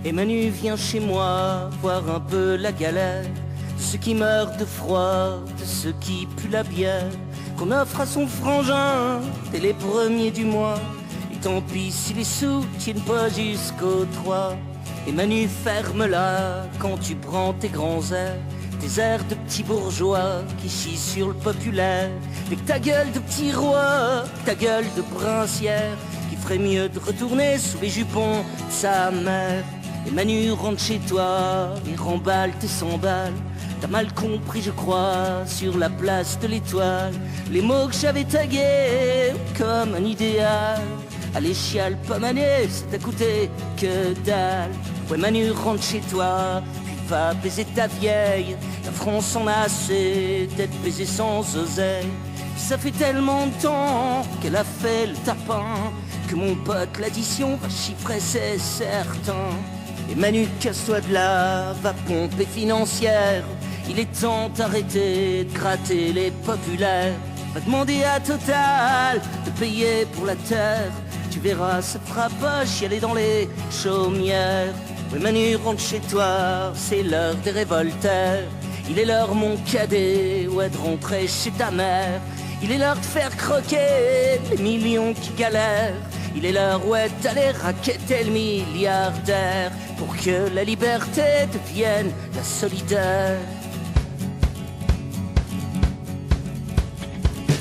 Et Manu vient chez moi voir un peu la galère, de ceux qui meurent de froid, de ceux qui puent la bière, qu'on offre à son frangin dès les premiers du mois. Et tant pis si les sous tiennent pas jusqu'au 3. Et Manu ferme-la quand tu prends tes grands airs, tes airs de petits bourgeois qui chient sur le populaire. Avec ta gueule de petit roi, ta gueule de princière, qui ferait mieux de retourner sous les jupons de sa mère. Et Manu rentre chez toi et remballe tes 100 balles. T'as mal compris je crois sur la place de l'Étoile les mots que j'avais tagués comme un idéal. Allez chiale pas Manu, ça t'a coûté que dalle. Ouais Manu rentre chez toi, puis va baiser ta vieille. La France en a assez d'être baisée sans oseille. Ça fait tellement de temps qu'elle a fait le tapin que mon pote l'addition va chiffrer, c'est certain. Et Manu, casse-toi de là, va pomper financière. Il est temps d'arrêter de gratter les populaires. Va demander à Total de payer pour la terre. Tu verras, ça fera pas chialer dans les chaumières. Oui Manu, rentre chez toi, c'est l'heure des révolteurs. Il est l'heure mon cadet, ouais de rentrer chez ta mère. Il est l'heure de faire croquer les millions qui galèrent. Il est l'heure, ouais, d'aller raqueter le milliardaire pour que la liberté devienne la solidaire.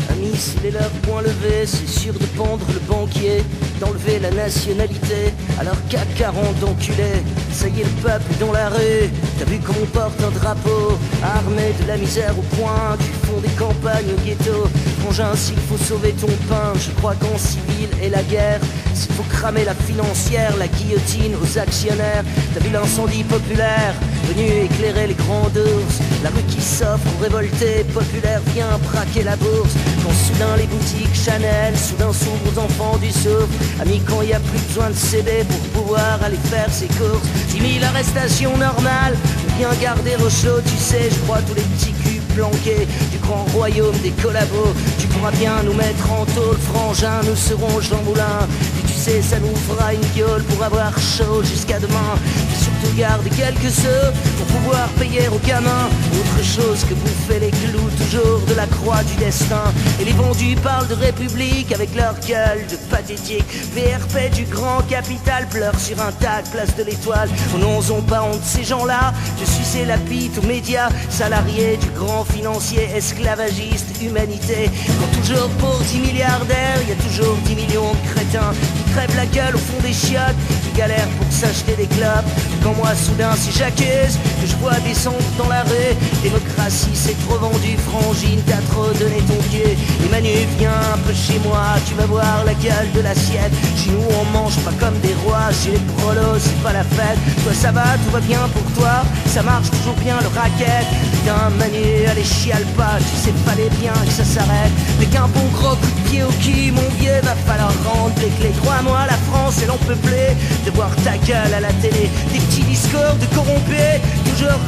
Amis, s'il est l'heure point levé, c'est sûr de pendre le banquier, d'enlever la nationalité, alors qu'à 40 d'enculés, ça y est le peuple est dans la rue. T'as vu comme on porte un drapeau, armé de la misère au point du fond des campagnes au ghetto. Frangin, s'il faut sauver ton pain, je crois qu'en civil et la guerre, s'il faut cramer la financière, la guillotine aux actionnaires. T'as vu l'incendie populaire, venu éclairer les grands ours, la rue qui s'offre aux révoltés populaires vient braquer la bourse. Quand soudain les boutiques Chanel, soudain s'ouvrent aux enfants du souffle. Amis, quand y a plus besoin de CD pour pouvoir aller faire ses courses. 10 000 arrestations normales, bien garder au chaud, tu sais, je crois tous les petits culs planqués du grand royaume des collabos. Tu pourras bien nous mettre en tôle, frangin, nous serons Jean Moulin. Et tu sais, ça nous fera une gueule pour avoir chaud jusqu'à demain. Et surtout garde quelques sous pour pouvoir payer aux gamins autre chose que bouffer les clous toujours de la croix du destin. Et les vendus parlent de république avec leur gueule de pathétique. VRP du grand capital pleure sur un tas de place de l'Étoile. Oh non, ont pas honte ces gens-là de sucer la bite aux médias salariés du grand financier esclavagiste humanité. Quand toujours pour 10 milliardaires, il y a toujours 10 millions de crétins qui crèvent la gueule au fond des chiottes, qui galèrent pour s'acheter des clopes. Quand moi soudain si j'accuse que je vois descendre dans la rue, démocratie c'est trop vendu, frangine t'as trop donné ton pied. Et Manu viens un peu chez moi, tu vas voir la gueule de l'assiette. Chez nous on mange pas comme des rois, chez les prolos c'est pas la fête. Toi ça va, tout va bien pour toi, ça marche toujours bien le racket. Putain Manu, allez chiale pas, tu sais fallait bien que ça s'arrête. Mais qu'un bon gros coup de pied au cul, mon vieux, va falloir rendre les clés. Crois-moi, la France est l'empeuplée de voir ta gueule à la télé, des petits discours de corrompus,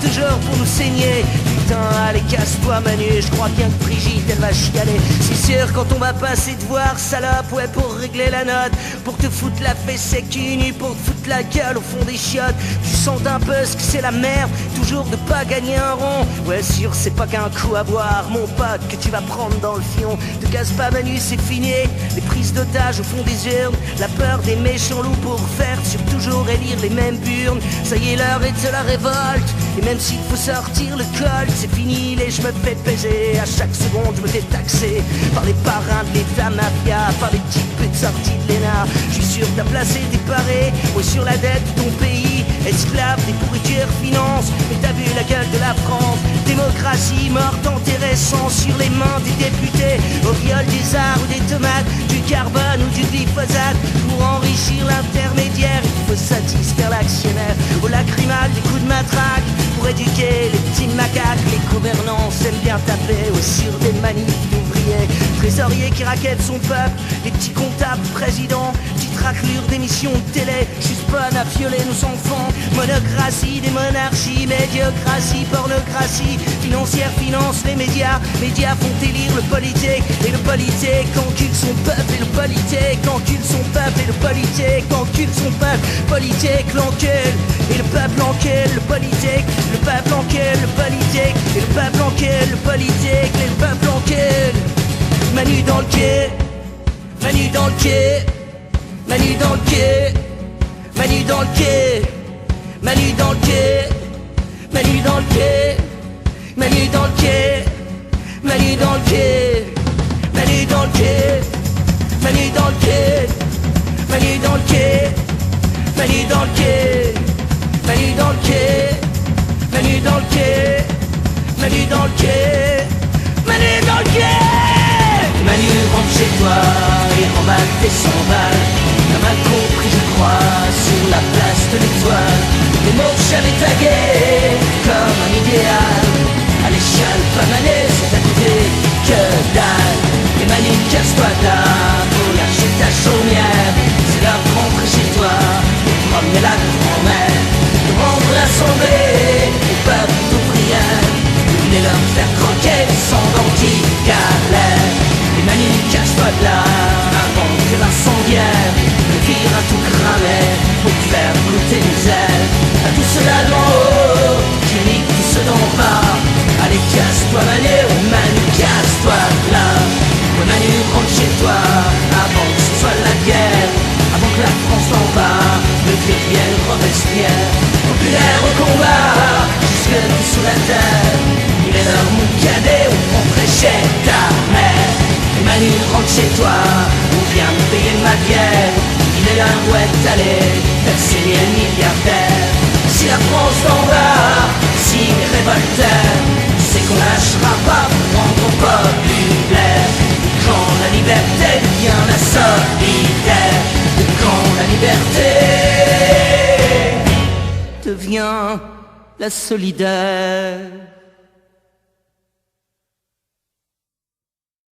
toujours pour nous saigner. Putain, allez casse-toi Manu, je crois bien que Brigitte elle va chialer. C'est sûr quand on va passer te voir salope, ouais pour régler la note, pour te foutre la fesse sec nu, pour te foutre la gueule au fond des chiottes. Tu sens un peu ce que c'est la merde, toujours de pas gagner un rond. Ouais sûr c'est pas qu'un coup à boire, mon pote, que tu vas prendre dans le fion. Te casse pas Manu, c'est fini, les prises d'otages au fond des urnes, la peur des méchants loups pour faire sur toujours élire les mêmes burnes. Ça y est l'heure est de la révolte, et même s'il faut sortir le col, c'est fini les je me fais baiser. À chaque seconde je me fais taxer par les parrains de l'état mafia, par les petites putes sorties de l'ENA. Je suis sûr que t'as placé tes parés, ouais, sur la dette de ton pays, esclave des pourritures finances. Mais t'as vu la gueule de la France, démocratie morte enterrée sans sur les mains des députés, au viol des arts ou des tomates, du carbone ou du glyphosate. Pour enrichir l'intermédiaire, il faut satisfaire l'actionnaire, au lacrymal des coups de matraque, pour éduquer les petits macaques. Les gouvernants aiment bien taper sur des manifs d'ouvriers, trésoriers qui raquettent son peuple, les petits comptables présidents, petites raclures d'émissions de télé, juste bonnes à violer nos enfants. Monocratie des monarchies, médiocratie, pornocratie financière finance les médias, médias font élire le politique, et le politique encule son peuple, et le politique encule son peuple, et le politique encule encule son peuple politique, l'encule. Et le peuple encule le politique, le peuple encule le politique, et le peuple encule le politique, et le peuple encule. Manu dans le quai, Manu dans le quai, Manu dans le quai, Manu dans le quai, Manu dans le quai, Manu dans le quai, Manu dans le quai, Manu dans le quai, Manu dans le quai, Manu dans le quai, Manu dans le quai, Manu dans le quai, Manu dans le quai, Manu dans le quai, Manu dans le quai, Manu dans le quai. Manu rentre chez toi et remballe tes 100 balles. T'as mal compris je crois sur la place de l'Étoile. Les mots j'avais tagués comme un idéal. À l'échelle pas mané c'est à côté que dalle. Et Manu casse-toi de là pour lâcher ta chaumière. C'est l'heure de rentrer chez toi et promener la grand-mère. De rendre l'assemblée au peuple de prière. Venez leur faire croquer sans d'anti-galère. Et Manu casse-toi de là avant que l'incendiaire ne vire à tout cramer pour te faire goûter les ailes. À tout cela d'en haut qui nique tout ce d'en bas. Allez casse-toi Manu, Manu casse-toi de là. Ouais Manu rentre chez toi avant que ce soit la guerre. Avant que la France en bas ne devienne Robespierre. Populaire au combat jusque sous la terre. Il est l'heure mon cadet où rentrer chez ta mère. Et Manu rentre chez toi, on vient me payer ma bière. Il est l'heure où est allé vers ces liens milliardaires. Si la France d'en bas, si les révoltaires, c'est qu'on lâchera pas pour rendre populaire. Quand la liberté devient la solitaire, quand la liberté devient la solidaire.